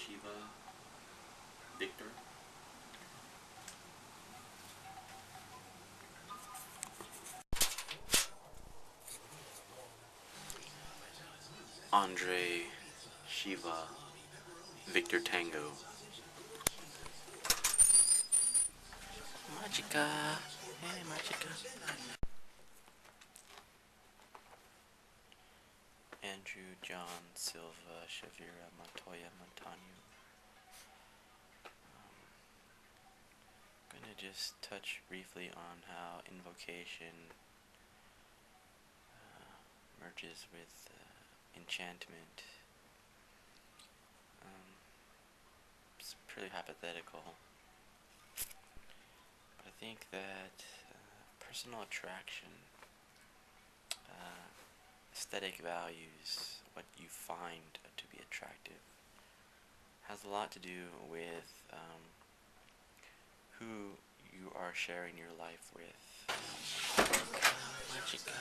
Shiva Victor. Andre Shiva Victor Tango. Magica. Hey, Magica. Andrew John Silva Shavira Montoya Montano. I'm gonna just touch briefly on how invocation merges with enchantment. It's pretty hypothetical, but I think that personal attraction, aesthetic values, what you find to be attractive, has a lot to do with who you are sharing your life with. Magica.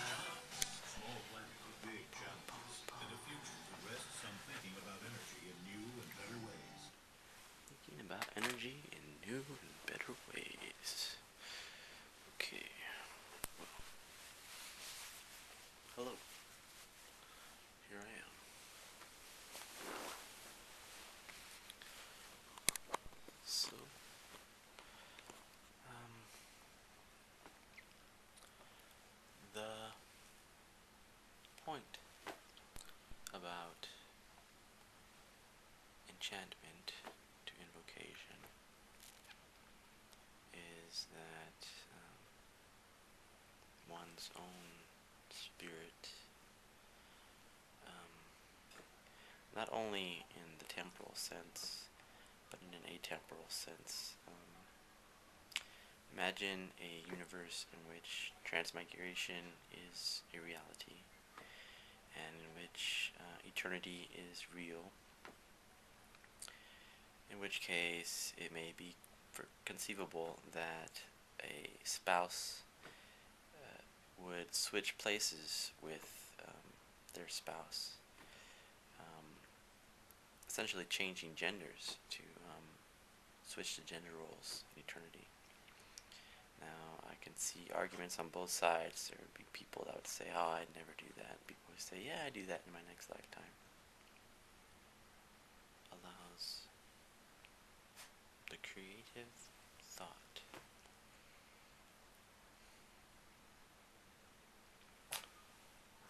Thinking about energy in new and better ways. Okay. Well, hello. Here I am. So, the point about enchantment to invocation is that one's own spirit, not only in the temporal sense, but in an atemporal sense. Imagine a universe in which transmigration is a reality, and in which eternity is real, in which case it may be conceivable that a spouse would switch places with their spouse, essentially changing genders to switch to gender roles in eternity. Now, I can see arguments on both sides. There would be people that would say, oh, I'd never do that. People would say, yeah, I do that in my next lifetime. Allows the creative thought.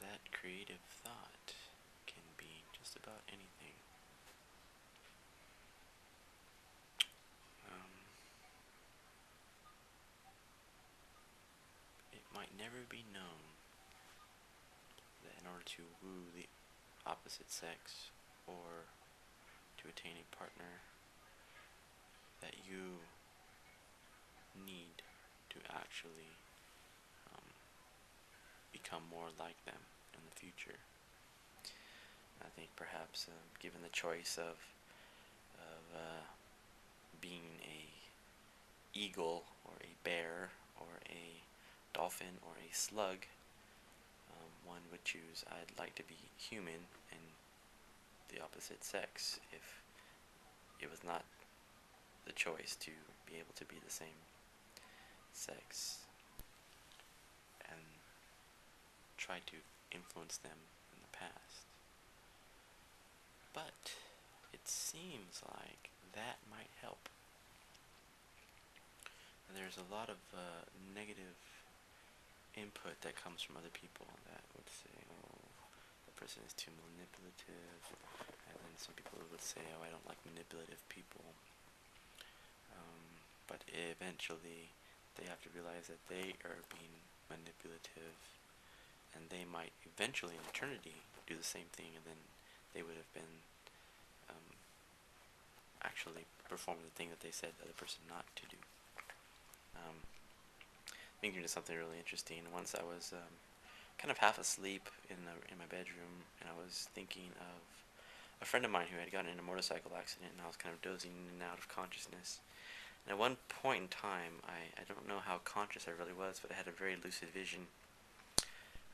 That creative thought can be just about anything. It might never be known that in order to woo the opposite sex or to attain a partner, that you need to actually become more like them in the future. I think perhaps given the choice of being a eagle or a bear or a dolphin or a slug, one would choose, I'd like to be human and the opposite sex if it was not the choice to be able to be the same sex, and try to influence them in the past. But it seems like that might help. And there's a lot of negative input that comes from other people that would say, oh, the person is too manipulative, and then some people would say, oh, I don't like manipulative people. But eventually they have to realize that they are being manipulative, and they might eventually in eternity do the same thing, and then they would have been actually performing the thing that they said the other person not to do. Thinking of something really interesting. Once I was kind of half asleep in my bedroom, and I was thinking of a friend of mine who had gotten in a motorcycle accident, and I was kind of dozing in and out of consciousness. And at one point in time, I don't know how conscious I really was, but I had a very lucid vision,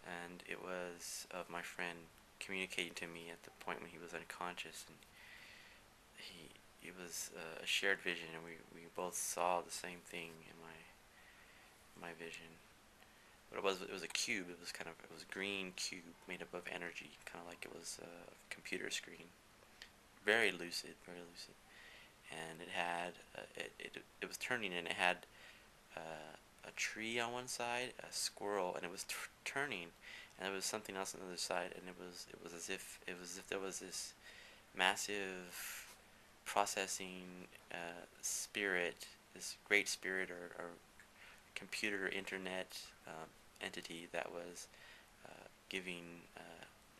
and it was of my friend communicating to me at the point when he was unconscious, and it was a shared vision, and we both saw the same thing in my vision. What it was a cube. It was a green cube made up of energy, kind of like it was a computer screen. Very lucid, very lucid. And it had it was turning, and it had a tree on one side, a squirrel, and it was turning, and there was something else on the other side, and it was as if there was this massive processing spirit, this great spirit or computer internet entity that was giving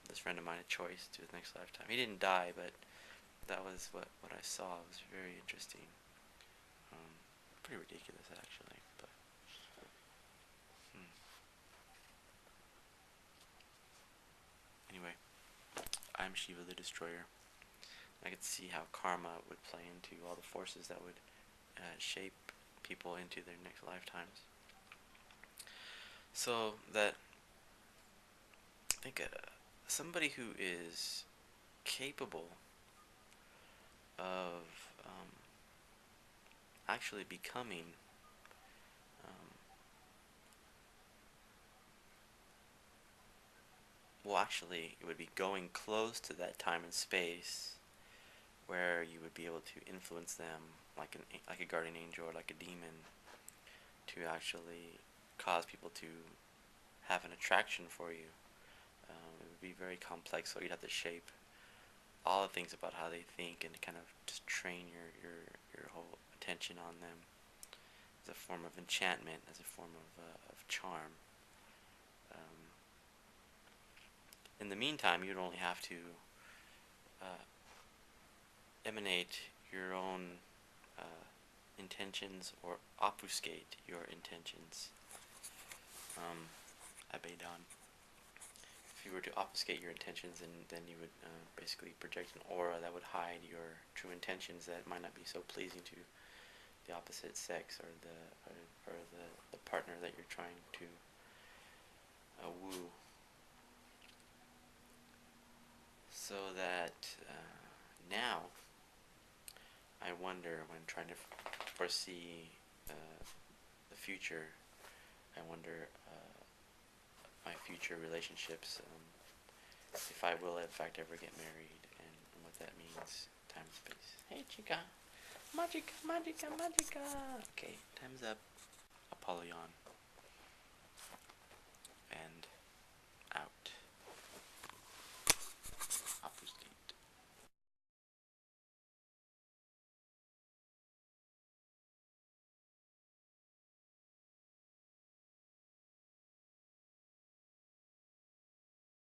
this friend of mine a choice to his next lifetime. He didn't die, but that was what I saw. It was very interesting. Um, Pretty ridiculous, actually. But hmm. Anyway, I'm Shiva the Destroyer. I could see how karma would play into all the forces that would shape people into their next lifetimes. So that I think somebody who is capable of actually becoming um, well, actually, it would be going close to that time and space where you would be able to influence them like a guardian angel or like a demon to actually cause people to have an attraction for you. It would be very complex, so you'd have to shape all the things about how they think and kind of just train your whole attention on them as a form of enchantment, as a form of charm. Um, in the meantime, you'd only have to uh, emanate your own intentions or obfuscate your intentions. Abedan. If you were to obfuscate your intentions, then you would basically project an aura that would hide your true intentions that might not be so pleasing to the opposite sex or the partner that you're trying to woo. So that now I wonder when trying to foresee the future, I wonder my future relationships, if I will in fact ever get married, and what that means, time and space. Hey chica, magica, magica, magica. Okay, time's up. Apollyon.